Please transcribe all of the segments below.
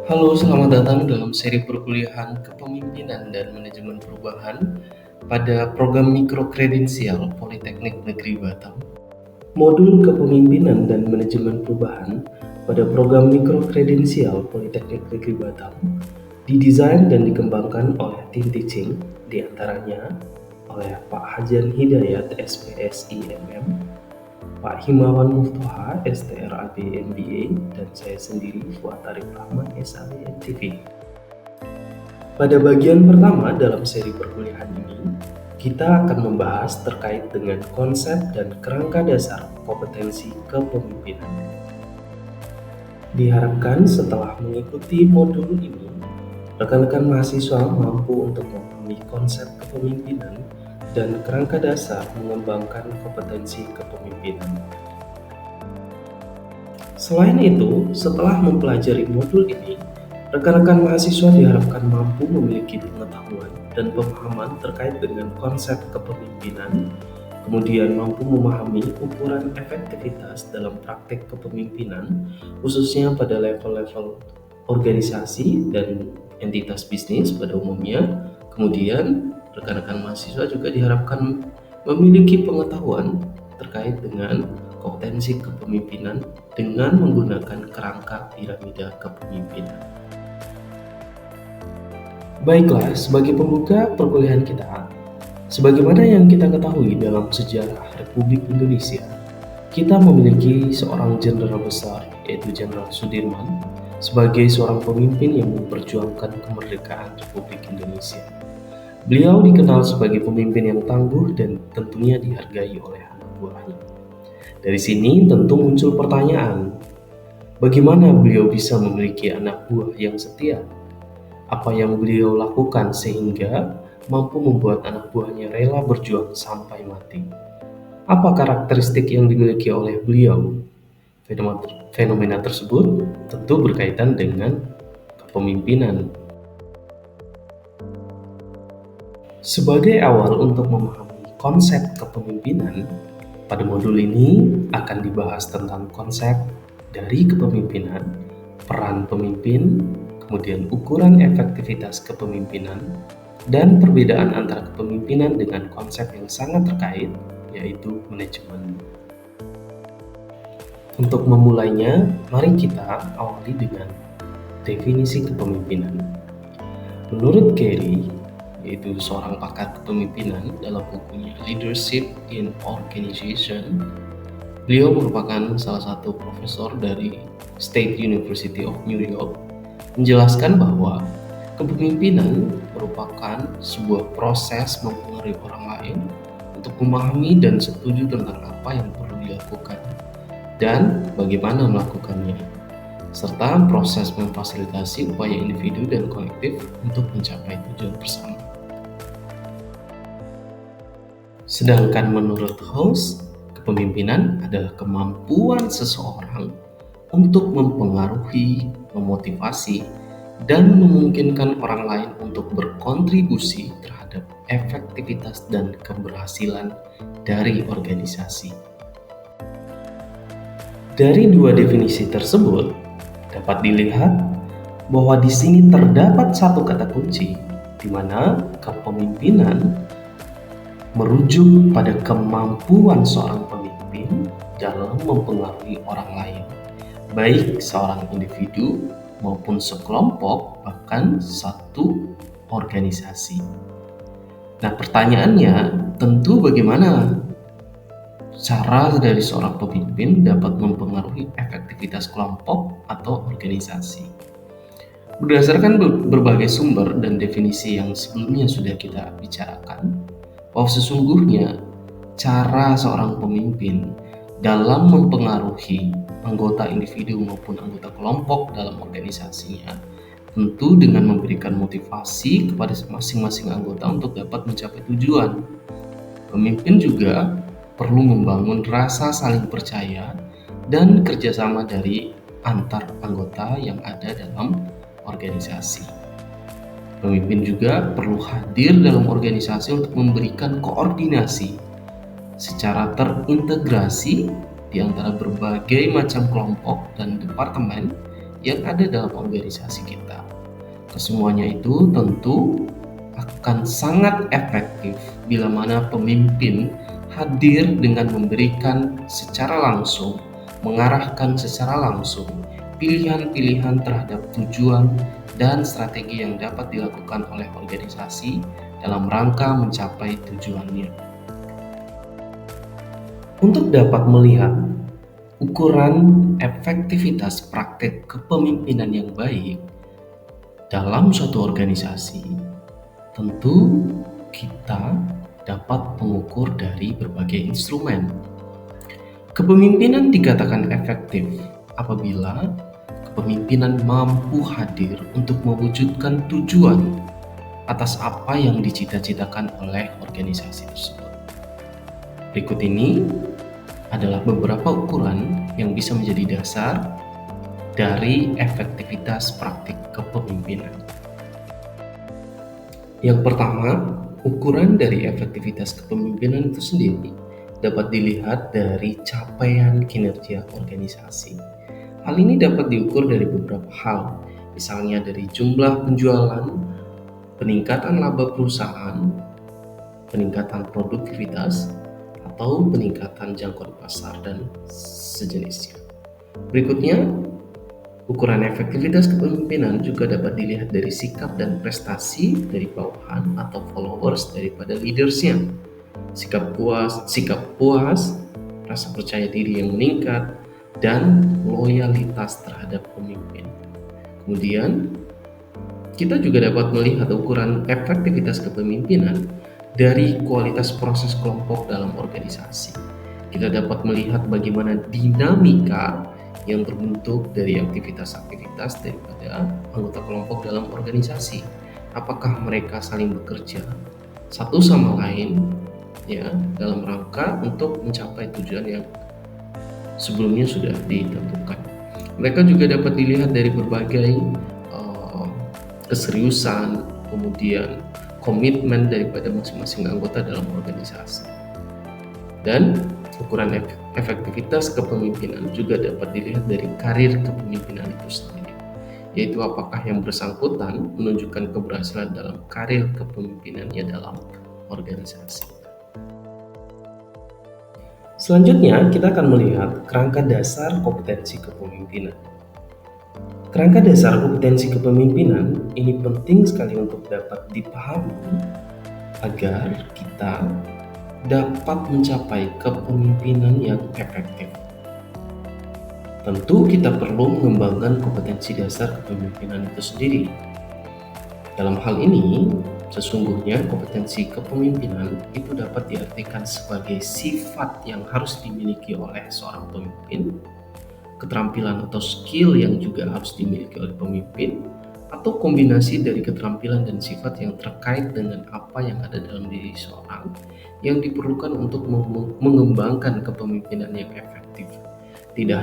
Halo, selamat datang dalam seri perkuliahan Kepemimpinan dan Manajemen Perubahan pada program Mikrokredensial Politeknik Negeri Batam. Modul Kepemimpinan dan Manajemen Perubahan pada program Mikrokredensial Politeknik Negeri Batam didesain dan dikembangkan oleh tim teaching, diantaranya oleh Pak Hajan Hidayat SPSI MM, Pak Himawan Muftoha, STRAB MBA, dan saya sendiri, Fuad Arif Rahman, SAB MTV. Pada bagian pertama dalam seri perkuliahan ini, kita akan membahas terkait dengan konsep dan kerangka dasar kompetensi kepemimpinan. Diharapkan setelah mengikuti modul ini, rekan-rekan mahasiswa mampu untuk memahami konsep kepemimpinan dan kerangka dasar mengembangkan kompetensi kepemimpinan. Selain itu, setelah mempelajari modul ini, rekan-rekan mahasiswa diharapkan mampu memiliki pengetahuan dan pemahaman terkait dengan konsep kepemimpinan, kemudian mampu memahami ukuran efektivitas dalam praktik kepemimpinan, khususnya pada level-level organisasi dan entitas bisnis pada umumnya. Kemudian, rekan-rekan mahasiswa juga diharapkan memiliki pengetahuan terkait dengan kompetensi kepemimpinan dengan menggunakan kerangka piramida kepemimpinan. Baiklah, sebagai pembuka perkuliahan kita, sebagaimana yang kita ketahui dalam sejarah Republik Indonesia, kita memiliki seorang jenderal besar, yaitu Jenderal Sudirman, sebagai seorang pemimpin yang memperjuangkan kemerdekaan Republik Indonesia. Beliau dikenal sebagai pemimpin yang tangguh dan tentunya dihargai oleh anak buahnya. Dari sini tentu muncul pertanyaan, bagaimana beliau bisa memiliki anak buah yang setia? Apa yang beliau lakukan sehingga mampu membuat anak buahnya rela berjuang sampai mati? Apa karakteristik yang dimiliki oleh beliau? Fenomena tersebut tentu berkaitan dengan kepemimpinan. Sebagai awal untuk memahami konsep kepemimpinan, pada modul ini akan dibahas tentang konsep dari kepemimpinan, peran pemimpin, kemudian ukuran efektivitas kepemimpinan, dan perbedaan antara kepemimpinan dengan konsep yang sangat terkait, yaitu manajemen. Untuk memulainya, mari kita awali dengan definisi kepemimpinan. Menurut Carey, yaitu seorang pakar kepemimpinan dalam bukunya Leadership in Organization, beliau merupakan salah satu profesor dari State University of New York, menjelaskan bahwa kepemimpinan merupakan sebuah proses mempengaruhi orang lain untuk memahami dan setuju tentang apa yang perlu dilakukan dan bagaimana melakukannya, serta proses memfasilitasi upaya individu dan kolektif untuk mencapai tujuan bersama. Sedangkan menurut House, kepemimpinan adalah kemampuan seseorang untuk mempengaruhi, memotivasi, dan memungkinkan orang lain untuk berkontribusi terhadap efektivitas dan keberhasilan dari organisasi. Dari dua definisi tersebut, dapat dilihat bahwa di sini terdapat satu kata kunci, di mana kepemimpinan merujuk pada kemampuan seorang pemimpin dalam mempengaruhi orang lain, baik seorang individu maupun sekelompok, bahkan satu organisasi. Nah, pertanyaannya tentu bagaimana cara dari seorang pemimpin dapat mempengaruhi efektivitas kelompok atau organisasi. Berdasarkan berbagai sumber dan definisi yang sebelumnya sudah kita bicarakan, bahwa sesungguhnya cara seorang pemimpin dalam mempengaruhi anggota individu maupun anggota kelompok dalam organisasinya tentu dengan memberikan motivasi kepada masing-masing anggota untuk dapat mencapai tujuan. Pemimpin juga perlu membangun rasa saling percaya dan kerjasama dari antar anggota yang ada dalam organisasi. Pemimpin juga perlu hadir dalam organisasi untuk memberikan koordinasi secara terintegrasi di antara berbagai macam kelompok dan departemen yang ada dalam organisasi kita. Kesemuanya itu tentu akan sangat efektif bila mana pemimpin hadir dengan memberikan secara langsung, mengarahkan secara langsung pilihan-pilihan terhadap tujuan dan strategi yang dapat dilakukan oleh organisasi dalam rangka mencapai tujuannya. Untuk dapat melihat ukuran efektivitas praktek kepemimpinan yang baik dalam suatu organisasi, tentu kita dapat mengukur dari berbagai instrumen. Kepemimpinan dikatakan efektif apabila kepemimpinan mampu hadir untuk mewujudkan tujuan atas apa yang dicita-citakan oleh organisasi tersebut. Berikut ini adalah beberapa ukuran yang bisa menjadi dasar dari efektivitas praktik kepemimpinan. Yang pertama, ukuran dari efektivitas kepemimpinan itu sendiri dapat dilihat dari capaian kinerja organisasi. Hal ini dapat diukur dari beberapa hal, misalnya dari jumlah penjualan, peningkatan laba perusahaan, peningkatan produktivitas, atau peningkatan jangkauan pasar dan sejenisnya. Berikutnya, ukuran efektivitas kepemimpinan juga dapat dilihat dari sikap dan prestasi dari bawahan atau followers daripada leadersnya. Sikap puas, rasa percaya diri yang meningkat, dan loyalitas terhadap pemimpin. Kemudian, kita juga dapat melihat ukuran efektivitas kepemimpinan dari kualitas proses kelompok dalam organisasi. Kita dapat melihat bagaimana dinamika yang terbentuk dari aktivitas-aktivitas daripada anggota kelompok dalam organisasi. Apakah mereka saling bekerja satu sama lain ya dalam rangka untuk mencapai tujuan yang sebelumnya sudah ditentukan. Mereka juga dapat dilihat dari berbagai keseriusan, kemudian komitmen daripada masing-masing anggota dalam organisasi. Dan ukuran efektivitas kepemimpinan juga dapat dilihat dari karir kepemimpinan itu sendiri, yaitu apakah yang bersangkutan menunjukkan keberhasilan dalam karir kepemimpinannya dalam organisasi. Selanjutnya, kita akan melihat kerangka dasar kompetensi kepemimpinan. Kerangka dasar kompetensi kepemimpinan ini penting sekali untuk dapat dipahami agar kita dapat mencapai kepemimpinan yang efektif. Tentu kita perlu mengembangkan kompetensi dasar kepemimpinan itu sendiri. Dalam hal ini, sesungguhnya kompetensi kepemimpinan itu dapat diartikan sebagai sifat yang harus dimiliki oleh seorang pemimpin, keterampilan atau skill yang juga harus dimiliki oleh pemimpin, atau kombinasi dari keterampilan dan sifat yang terkait dengan apa yang ada dalam diri seorang yang diperlukan untuk mengembangkan kepemimpinan yang efektif. Tidak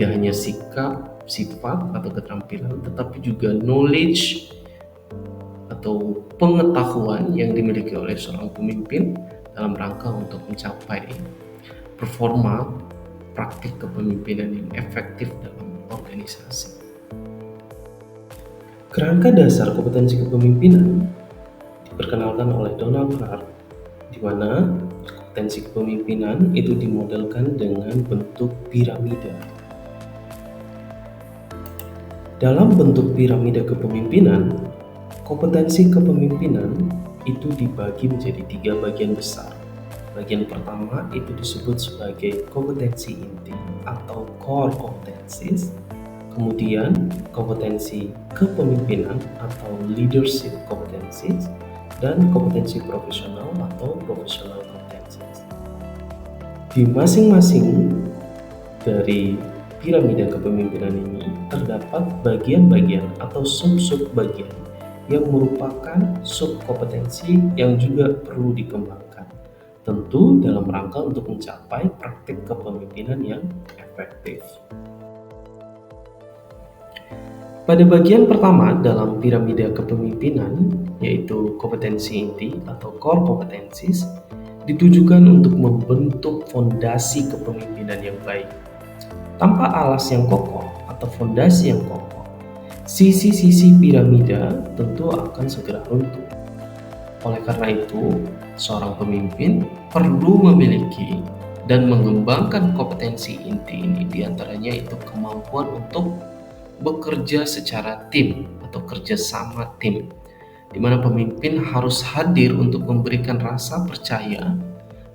hanya sikap, sifat atau keterampilan, tetapi juga knowledge atau pengetahuan yang dimiliki oleh seorang pemimpin dalam rangka untuk mencapai performa praktik kepemimpinan yang efektif dalam organisasi. Kerangka dasar kompetensi kepemimpinan diperkenalkan oleh Donald Clark, di mana kompetensi kepemimpinan itu dimodelkan dengan bentuk piramida. Dalam bentuk piramida kepemimpinan, kompetensi kepemimpinan itu dibagi menjadi 3 bagian besar. Bagian pertama itu disebut sebagai kompetensi inti atau core competencies. Kemudian kompetensi kepemimpinan atau leadership competencies, dan kompetensi profesional atau professional competencies. Di masing-masing dari piramida kepemimpinan ini terdapat bagian-bagian atau sub-sub bagian yang merupakan subkompetensi yang juga perlu dikembangkan, tentu dalam rangka untuk mencapai praktik kepemimpinan yang efektif. Pada bagian pertama dalam piramida kepemimpinan, yaitu kompetensi inti atau core competencies, ditujukan untuk membentuk fondasi kepemimpinan yang baik. Tanpa alas yang kokoh atau fondasi yang kokoh, sisi-sisi piramida tentu akan segera runtuh. Oleh karena itu, seorang pemimpin perlu memiliki dan mengembangkan kompetensi inti ini, diantaranya itu kemampuan untuk bekerja secara tim atau kerjasama tim, di mana pemimpin harus hadir untuk memberikan rasa percaya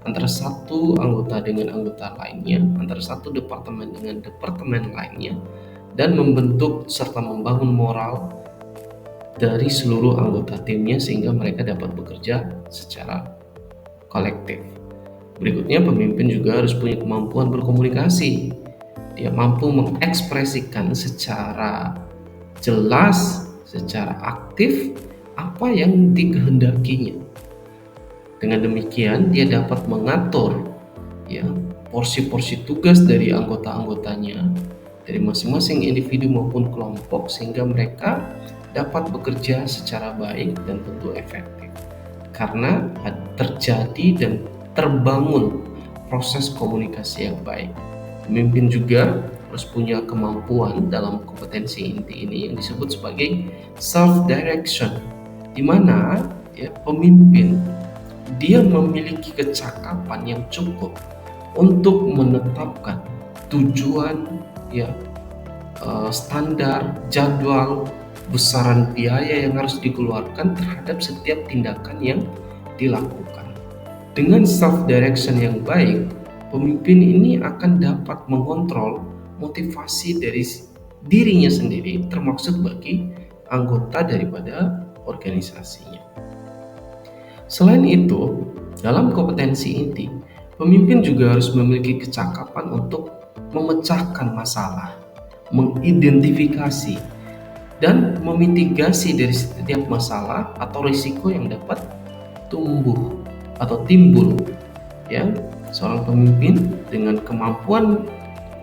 antara satu anggota dengan anggota lainnya, antara satu departemen dengan departemen lainnya, dan membentuk serta membangun moral dari seluruh anggota timnya sehingga mereka dapat bekerja secara kolektif. Berikutnya, pemimpin juga harus punya kemampuan berkomunikasi. Dia mampu mengekspresikan secara jelas, secara aktif apa yang dikehendakinya. Dengan demikian, dia dapat mengatur ya porsi-porsi tugas dari anggota-anggotanya, dari masing-masing individu maupun kelompok, sehingga mereka dapat bekerja secara baik dan tentu efektif. Karena terjadi dan terbangun proses komunikasi yang baik. Pemimpin juga harus punya kemampuan dalam kompetensi inti ini yang disebut sebagai self-direction, di mana ya, pemimpin dia memiliki kecakapan yang cukup untuk menetapkan tujuan, ya, standar, jadwal, besaran biaya yang harus dikeluarkan terhadap setiap tindakan yang dilakukan. Dengan self-direction yang baik, pemimpin ini akan dapat mengontrol motivasi dari dirinya sendiri, termasuk bagi anggota daripada organisasinya. Selain itu, dalam kompetensi inti, pemimpin juga harus memiliki kecakapan untuk memecahkan masalah, mengidentifikasi, dan memitigasi dari setiap masalah atau risiko yang dapat tumbuh atau timbul. Ya, seorang pemimpin dengan kemampuan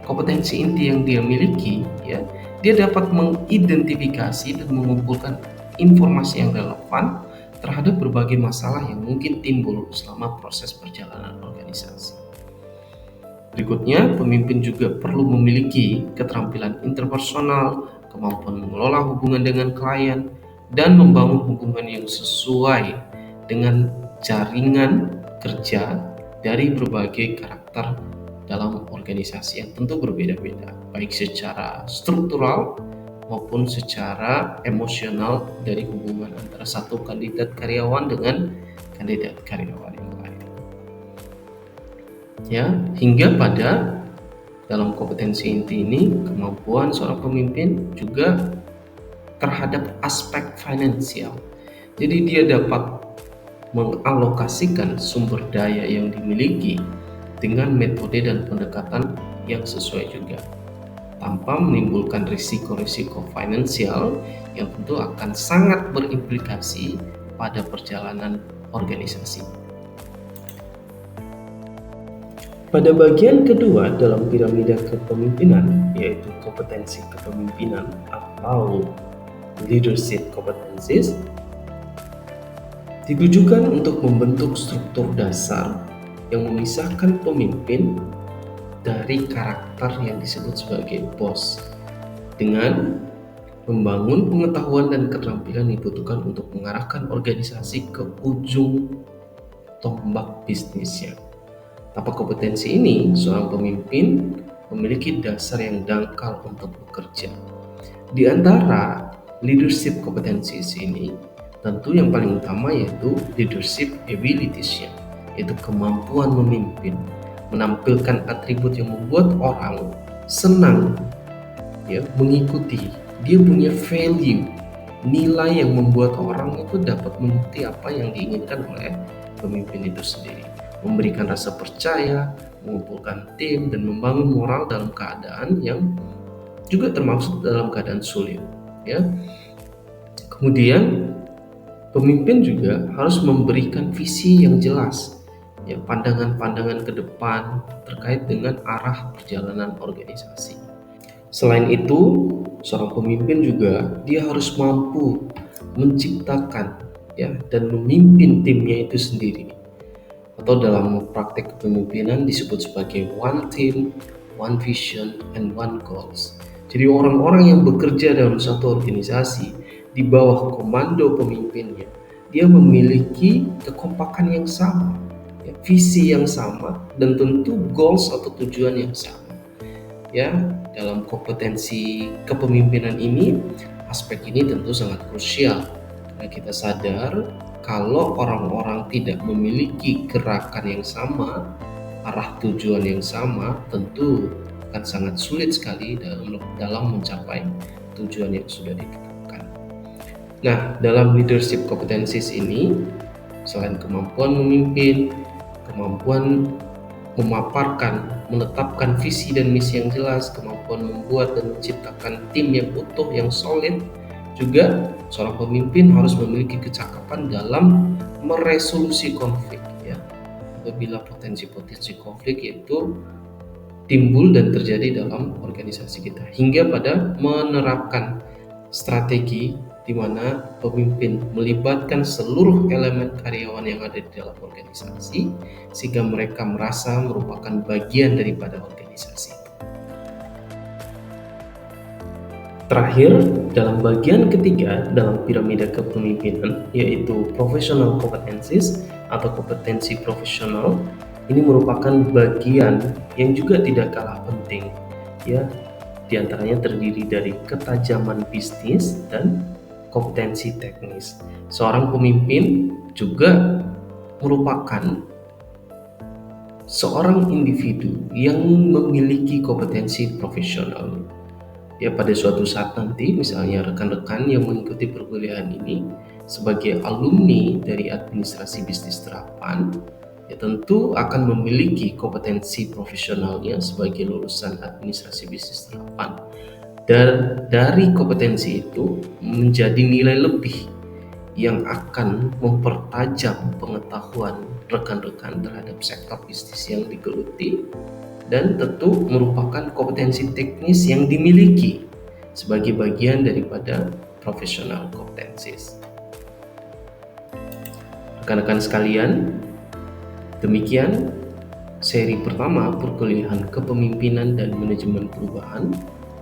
kompetensi inti yang dia miliki, ya, dia dapat mengidentifikasi dan mengumpulkan informasi yang relevan terhadap berbagai masalah yang mungkin timbul selama proses perjalanan organisasi. Berikutnya, pemimpin juga perlu memiliki keterampilan interpersonal, kemampuan mengelola hubungan dengan klien, dan membangun hubungan yang sesuai dengan jaringan kerja dari berbagai karakter dalam organisasi yang tentu berbeda-beda, baik secara struktural maupun secara emosional dari hubungan antara satu kandidat karyawan dengan kandidat karyawan yang lain. Ya, hingga pada dalam kompetensi inti ini, kemampuan seorang pemimpin juga terhadap aspek finansial. Jadi dia dapat mengalokasikan sumber daya yang dimiliki dengan metode dan pendekatan yang sesuai juga, tanpa menimbulkan risiko-risiko finansial yang tentu akan sangat berimplikasi pada perjalanan organisasi. Pada bagian kedua dalam piramida kepemimpinan, yaitu kompetensi kepemimpinan atau leadership competencies, ditujukan untuk membentuk struktur dasar yang memisahkan pemimpin dari karakter yang disebut sebagai bos, dengan membangun pengetahuan dan keterampilan yang dibutuhkan untuk mengarahkan organisasi ke ujung tombak bisnisnya. Tanpa kompetensi ini, seorang pemimpin memiliki dasar yang dangkal untuk bekerja. Di antara leadership competencies ini, tentu yang paling utama yaitu leadership abilities-nya, yaitu kemampuan memimpin, menampilkan atribut yang membuat orang senang ya mengikuti. Dia punya value, nilai yang membuat orang itu dapat mengerti apa yang diinginkan oleh pemimpin itu sendiri, memberikan rasa percaya, mengumpulkan tim, dan membangun moral dalam keadaan yang juga termasuk dalam keadaan sulit. Ya. Kemudian pemimpin juga harus memberikan visi yang jelas, ya, pandangan-pandangan ke depan terkait dengan arah perjalanan organisasi. Selain itu, seorang pemimpin juga dia harus mampu menciptakan ya dan memimpin timnya itu sendiri. Atau dalam praktek kepemimpinan disebut sebagai one team, one vision and one goals. Jadi orang-orang yang bekerja dalam satu organisasi di bawah komando pemimpinnya, dia memiliki kekompakan yang sama, ya, visi yang sama, dan tentu goals atau tujuan yang sama. Ya, dalam kompetensi kepemimpinan ini, aspek ini tentu sangat krusial karena kita sadar kalau orang-orang tidak memiliki gerakan yang sama, arah tujuan yang sama, tentu akan sangat sulit sekali dalam mencapai tujuan yang sudah ditetapkan. Nah, dalam leadership competencies ini, selain kemampuan memimpin, kemampuan memaparkan, menetapkan visi dan misi yang jelas, kemampuan membuat dan menciptakan tim yang utuh, yang solid, juga seorang pemimpin harus memiliki kecakapan dalam meresolusi konflik, ya. Apabila potensi-potensi konflik itu timbul dan terjadi dalam organisasi kita, hingga pada menerapkan strategi di mana pemimpin melibatkan seluruh elemen karyawan yang ada di dalam organisasi sehingga mereka merasa merupakan bagian daripada organisasi. Terakhir, dalam bagian ketiga dalam piramida kepemimpinan, yaitu professional competencies atau kompetensi profesional, ini merupakan bagian yang juga tidak kalah penting, ya. Di antaranya terdiri dari ketajaman bisnis dan kompetensi teknis. Seorang pemimpin juga merupakan seorang individu yang memiliki kompetensi profesional. Ya, pada suatu saat nanti misalnya rekan-rekan yang mengikuti perkuliahan ini sebagai alumni dari administrasi bisnis terapan, ya tentu akan memiliki kompetensi profesionalnya sebagai lulusan administrasi bisnis terapan. Dan dari kompetensi itu menjadi nilai lebih yang akan mempertajam pengetahuan rekan-rekan terhadap sektor bisnis yang digeluti, dan tentu merupakan kompetensi teknis yang dimiliki sebagai bagian daripada professional competencies. Rekan-rekan sekalian, demikian seri pertama perkuliahan kepemimpinan dan manajemen perubahan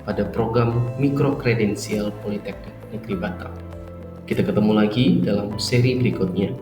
pada program Mikro Kredensial Politeknik Negeri Batam. Kita ketemu lagi dalam seri berikutnya.